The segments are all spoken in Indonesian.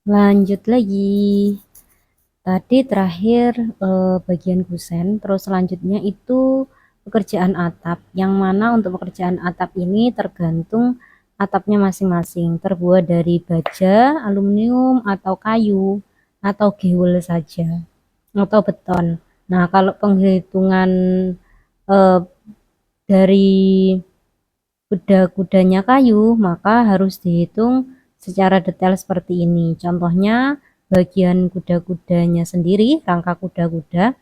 Lanjut lagi. Tadi terakhir bagian kusen, terus selanjutnya itu pekerjaan atap. Yang mana untuk pekerjaan atap ini tergantung atapnya masing-masing. Terbuat dari baja, aluminium, atau kayu, atau gewel saja, atau beton. Nah, kalau penghitungan eh, dari kuda-kudanya kayu, maka harus dihitung secara detail seperti ini. Contohnya, bagian kuda-kudanya sendiri, rangka kuda-kuda,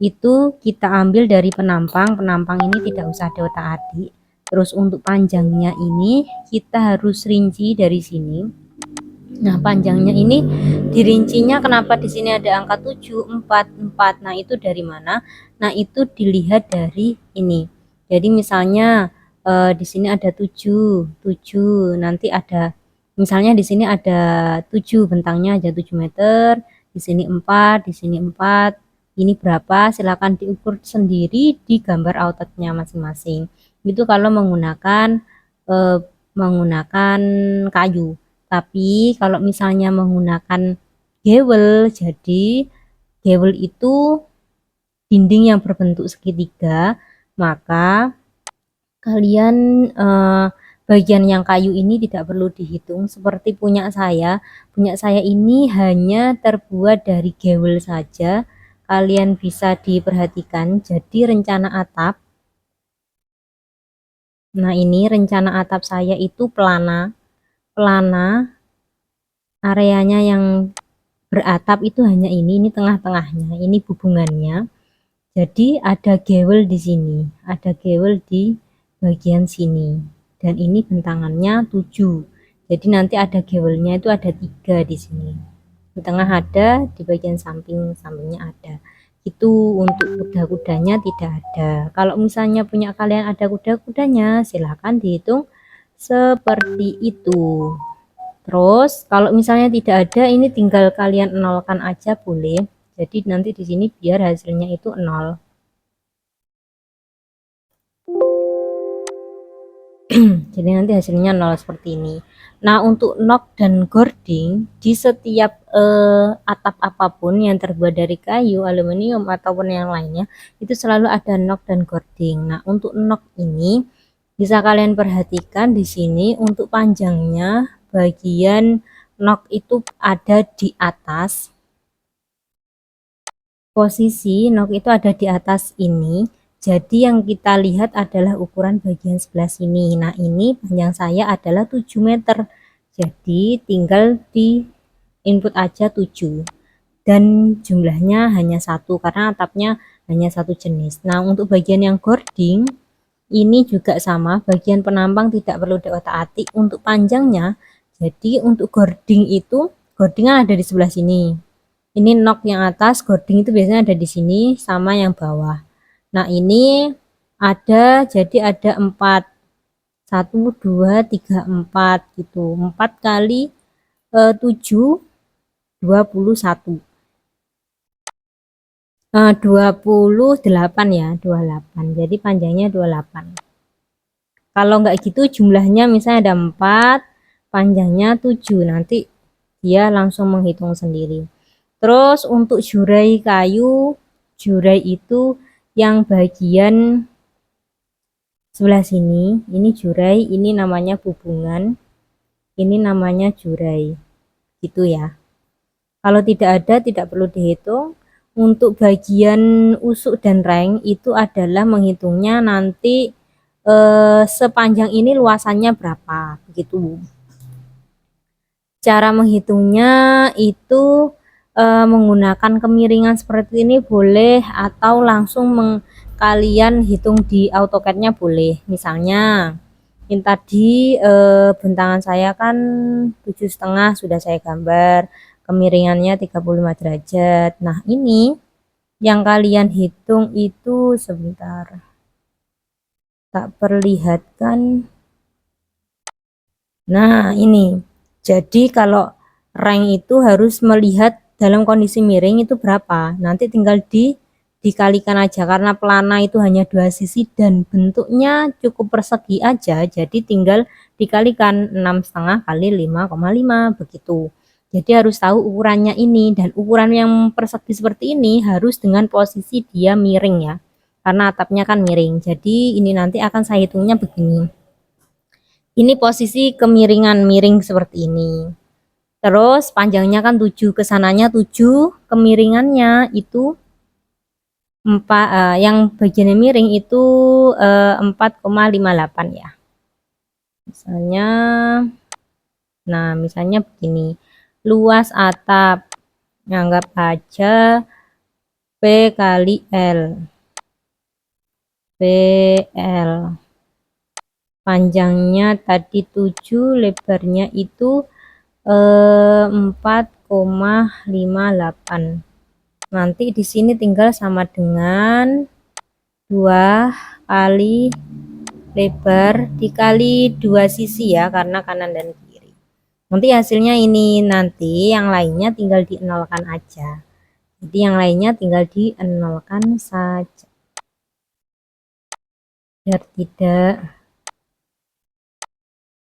itu kita ambil dari penampang. Penampang ini tidak usah diotak-atik. Terus untuk panjangnya ini, kita harus rinci dari sini. Nah, panjangnya ini dirincinya kenapa di sini ada angka 7, 4, 4. Nah, itu dari mana? Nah, itu dilihat dari ini. Jadi misalnya di sini ada 7, 7. Nanti ada misalnya di sini ada 7, bentangnya aja 7 meter, di sini 4, di sini 4. Ini berapa? Silakan diukur sendiri di gambar outletnya masing-masing. Itu kalau eh, menggunakan kayu. Tapi kalau misalnya menggunakan gewel, jadi gewel itu dinding yang berbentuk segitiga, maka kalian bagian yang kayu ini tidak perlu dihitung seperti punya saya. Punya saya ini hanya terbuat dari gewel saja. Kalian bisa diperhatikan. Jadi rencana atap. Nah, ini rencana atap saya itu pelana. Pelana areanya yang beratap itu hanya ini tengah-tengahnya, ini hubungannya. Jadi ada gewel di sini, ada gewel di bagian sini, dan ini bentangannya 7. Jadi nanti ada gewelnya itu ada 3 di sini. Di tengah ada, di bagian sampingnya ada. Itu untuk kuda-kudanya tidak ada. Kalau misalnya punya kalian ada kuda-kudanya, silahkan dihitung seperti itu. Terus kalau misalnya tidak ada, ini tinggal kalian nolkan aja boleh. Jadi nanti di sini biar hasilnya itu 0. Jadi nanti hasilnya 0 seperti ini. Nah, untuk nok dan gording di setiap atap apapun yang terbuat dari kayu, aluminium ataupun yang lainnya, itu selalu ada nok dan gording. Nah, untuk nok ini bisa kalian perhatikan di sini untuk panjangnya bagian nok itu ada di atas. Posisi nok itu ada di atas ini. Jadi yang kita lihat adalah ukuran bagian sebelah sini. Nah, ini panjang saya adalah 7 meter. Jadi tinggal di input aja 7. Dan jumlahnya hanya satu karena atapnya hanya satu jenis. Nah, untuk bagian yang gording ini juga sama, bagian penampang tidak perlu diotak-atik untuk panjangnya. Jadi untuk gording itu, gording kan ada di sebelah sini. Ini nok yang atas, gording itu biasanya ada di sini sama yang bawah. Nah, ini ada, jadi ada 4. 1, 2, 3, 4 gitu. 4 kali 7, 21. 28 ya, 28. Jadi panjangnya 28. Kalau enggak gitu jumlahnya misalnya ada 4, panjangnya 7. Nanti dia langsung menghitung sendiri. Terus untuk jurai kayu, jurai itu yang bagian sebelah sini, ini jurai, ini namanya hubungan, ini namanya jurai. Gitu ya. Kalau tidak ada tidak perlu dihitung. Untuk bagian usuk dan reng itu adalah menghitungnya nanti sepanjang ini luasannya berapa, begitu. Cara menghitungnya itu menggunakan kemiringan seperti ini boleh, atau langsung kalian hitung di AutoCAD-nya boleh. Misalnya ini tadi bentangan saya kan 7,5 sudah saya gambar, kemiringannya 35 derajat. Nah, ini yang kalian hitung itu sebentar, tak perlihatkan. Nah, ini. Jadi kalau rank itu harus melihat dalam kondisi miring itu berapa. Nanti tinggal dikalikan aja karena pelana itu hanya 2 sisi dan bentuknya cukup persegi aja. Jadi tinggal dikalikan 6,5 kali 5,5 begitu. Jadi harus tahu ukurannya ini, dan ukuran yang persegi seperti ini harus dengan posisi dia miring ya. Karena atapnya kan miring. Jadi ini nanti akan saya hitungnya begini. Ini posisi kemiringan miring seperti ini. Terus panjangnya kan 7, kesananya 7, kemiringannya itu 4, yang bagiannya miring itu 4,58 ya. Misalnya, nah misalnya begini, luas atap, anggap aja P kali L. PL. Panjangnya tadi 7, lebarnya itu 4,58. Nanti di sini tinggal sama dengan 2 kali lebar dikali 2 sisi ya, karena kanan dan kiri. Nanti hasilnya ini, nanti yang lainnya tinggal dienolkan aja. Jadi yang lainnya tinggal dienolkan saja. Biar tidak.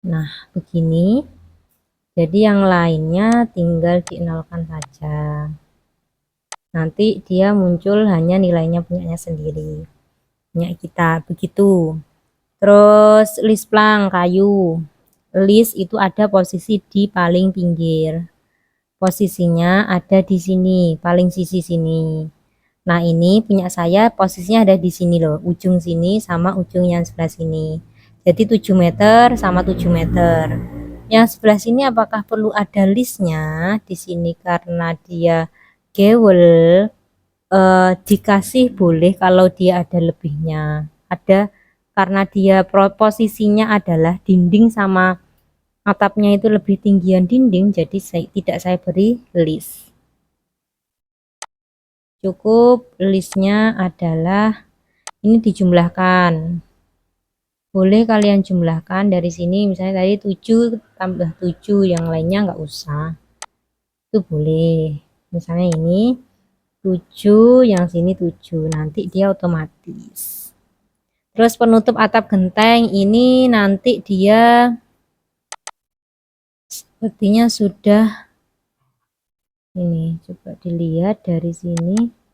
Nah, begini. Jadi yang lainnya tinggal dienolkan saja. Nanti dia muncul hanya nilainya punyanya sendiri. Punya kita, begitu. Terus list plank kayu. List itu ada posisi di paling pinggir. Posisinya ada di sini, paling sisi sini. Nah, ini punya saya posisinya ada di sini loh, ujung sini sama ujung yang sebelah sini. Jadi 7 meter sama 7 meter. Yang sebelah sini apakah perlu ada listnya di sini karena dia gewel, dikasih boleh kalau dia ada lebihnya. Ada karena dia posisinya adalah dinding sama atapnya itu lebih tinggian dinding, jadi tidak saya beri list. Cukup listnya adalah ini dijumlahkan. Boleh kalian jumlahkan dari sini, misalnya tadi 7 tambah 7, yang lainnya nggak usah. Itu boleh. Misalnya ini 7, yang sini 7, nanti dia otomatis. Terus penutup atap genteng ini nanti dia sepertinya sudah ini, coba dilihat dari sini.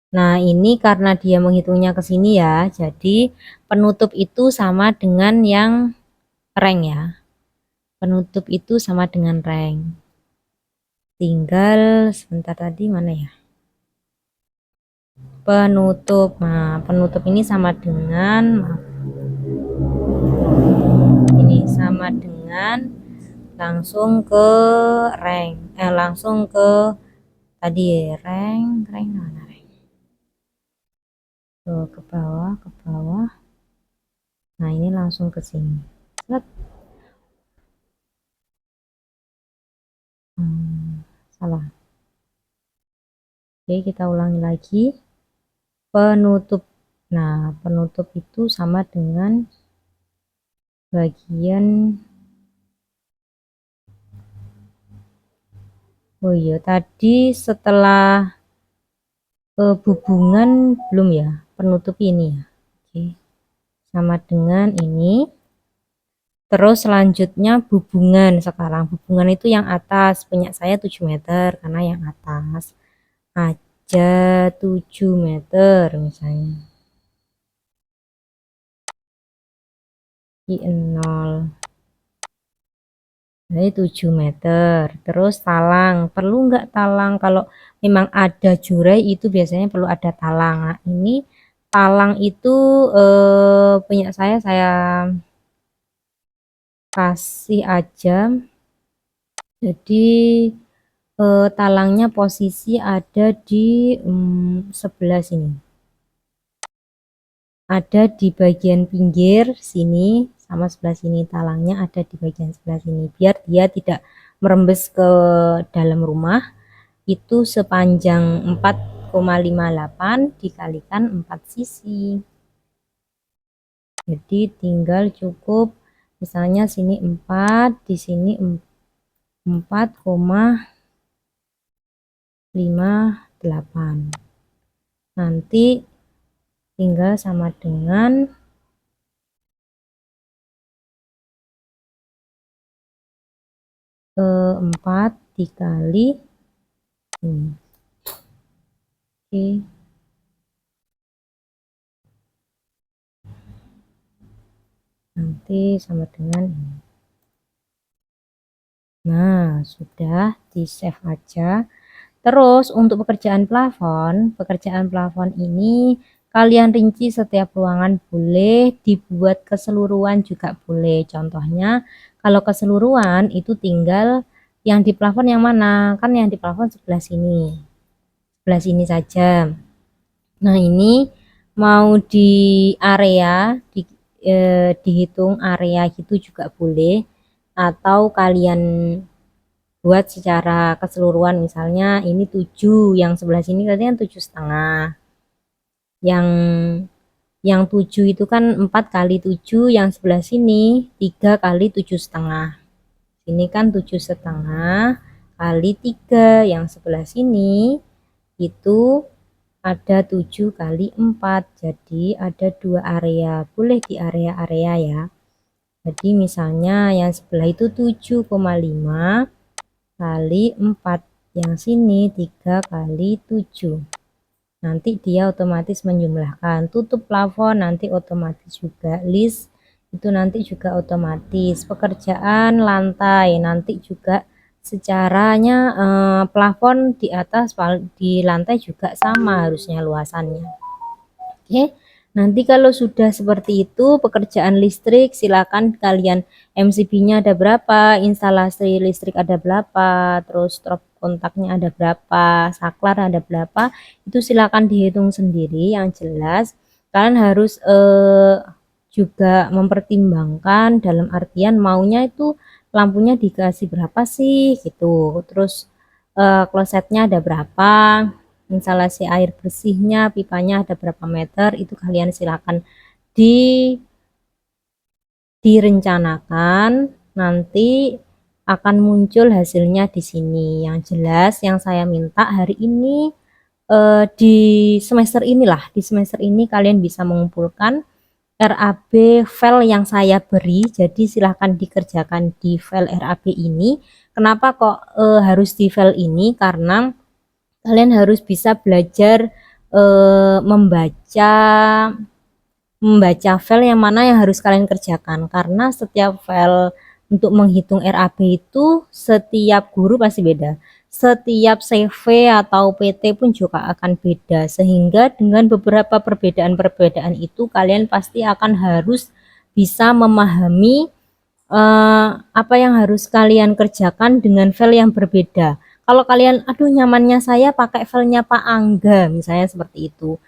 Nah, ini karena dia menghitungnya ke sini ya, jadi penutup itu sama dengan yang rank ya. Penutup itu sama dengan rank. Tinggal sebentar, tadi mana ya? Penutup. Nah, penutup ini sama dengan, maaf, ini sama dengan langsung ke rank. Langsung ke tadi rank mana rank? Tuh, ke bawah, ke bawah. Nah, ini langsung ke sini. Salah. Oke, kita ulangi lagi. Penutup. Nah, penutup itu sama dengan bagian, oh iya, tadi setelah hubungan belum ya, penutup ini ya. Oke, sama dengan ini. Terus selanjutnya hubungan, sekarang hubungan itu yang atas, punya saya 7 meter karena yang atas aja 7 meter misalnya. I0 jadi 7 meter. Terus talang, perlu nggak talang? Kalau memang ada jurai itu biasanya perlu ada talang. Nah, ini talang itu punya saya kasih aja. Jadi talangnya posisi ada di sebelah sini. Ada di bagian pinggir sini sama sebelah sini, talangnya ada di bagian sebelah sini biar dia tidak merembes ke dalam rumah. Itu sepanjang 4,58 dikalikan 4 sisi. Jadi tinggal cukup misalnya sini 4, di sini 4,58. Nanti tinggal sama dengan 4 dikali ini. Oke. Nanti sama dengan ini. Nah, sudah di save aja. Terus untuk pekerjaan plafon ini kalian rinci setiap ruangan, boleh dibuat keseluruhan juga boleh. Contohnya kalau keseluruhan itu tinggal yang di plafon yang mana? Kan yang di plafon sebelah sini. Sebelah sini saja. Nah, ini mau di area dihitung area gitu juga boleh, atau kalian buat secara keseluruhan, misalnya ini 7, yang sebelah sini kan 7,5, yang 7 itu kan 4 kali 7, yang sebelah sini 3 kali 7,5, ini kan 7,5 kali 3, yang sebelah sini itu ada 7 kali 4, jadi ada 2 area, boleh di area-area ya. Jadi misalnya yang sebelah itu 7,5 kali 4, yang sini 3 kali 7, nanti dia otomatis menjumlahkan. Tutup plafon nanti otomatis juga, list itu nanti juga otomatis. Pekerjaan lantai nanti juga secaranya plafon di atas di lantai juga sama harusnya luasannya. Oke, nanti kalau sudah seperti itu pekerjaan listrik, silakan kalian MCB-nya ada berapa, instalasi listrik ada berapa, terus strop kontaknya ada berapa, saklar ada berapa, itu silakan dihitung sendiri. Yang jelas kalian harus juga mempertimbangkan dalam artian maunya itu lampunya dikasih berapa sih gitu, terus klosetnya ada berapa, instalasi air bersihnya, pipanya ada berapa meter, itu kalian silakan direncanakan, nanti akan muncul hasilnya di sini. Yang jelas yang saya minta hari ini di semester inilah, di semester ini kalian bisa mengumpulkan RAB file yang saya beri, jadi silahkan dikerjakan di file RAB ini. Kenapa kok harus di file ini? Karena kalian harus bisa belajar membaca file yang mana yang harus kalian kerjakan, karena setiap file untuk menghitung RAB itu setiap guru pasti beda, setiap CV atau PT pun juga akan beda, sehingga dengan beberapa perbedaan-perbedaan itu kalian pasti akan harus bisa memahami apa yang harus kalian kerjakan dengan file yang berbeda. Kalau kalian aduh nyamannya saya pakai filenya Pak Angga misalnya seperti itu,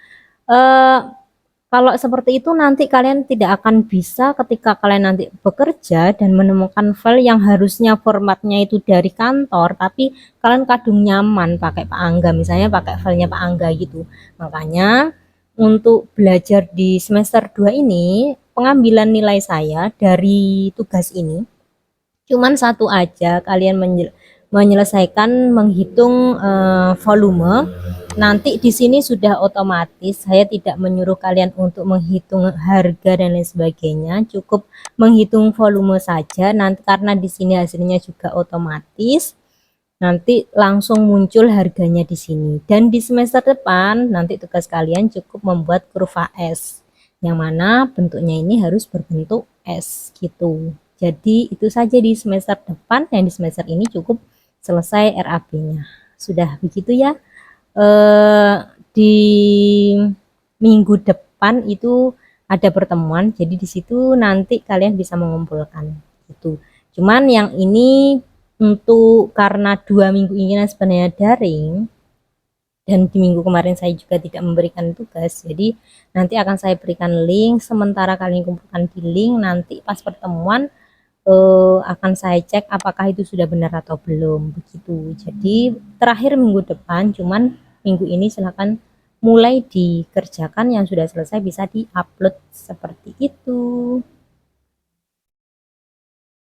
kalau seperti itu nanti kalian tidak akan bisa ketika kalian nanti bekerja dan menemukan file yang harusnya formatnya itu dari kantor, tapi kalian kadung nyaman pakai Pak Angga, misalnya pakai filenya Pak Angga gitu. Makanya untuk belajar di semester 2 ini, pengambilan nilai saya dari tugas ini cuman satu aja, kalian menyelesaikan menghitung volume. Nanti di sini sudah otomatis, saya tidak menyuruh kalian untuk menghitung harga dan lain sebagainya, cukup menghitung volume saja. Nanti karena di sini hasilnya juga otomatis, nanti langsung muncul harganya di sini. Dan di semester depan nanti tugas kalian cukup membuat kurva S, yang mana bentuknya ini harus berbentuk S gitu. Jadi itu saja di semester depan, dan di semester ini cukup selesai RAB-nya. Sudah begitu ya. Di minggu depan itu ada pertemuan, jadi di situ nanti kalian bisa mengumpulkan itu. Cuman yang ini untuk karena 2 minggu ini sebenarnya daring, dan di minggu kemarin saya juga tidak memberikan tugas, jadi nanti akan saya berikan link, sementara kalian kumpulkan di link, nanti pas pertemuan akan saya cek apakah itu sudah benar atau belum begitu. Jadi terakhir minggu depan, cuman minggu ini silahkan mulai dikerjakan, yang sudah selesai bisa diupload seperti itu.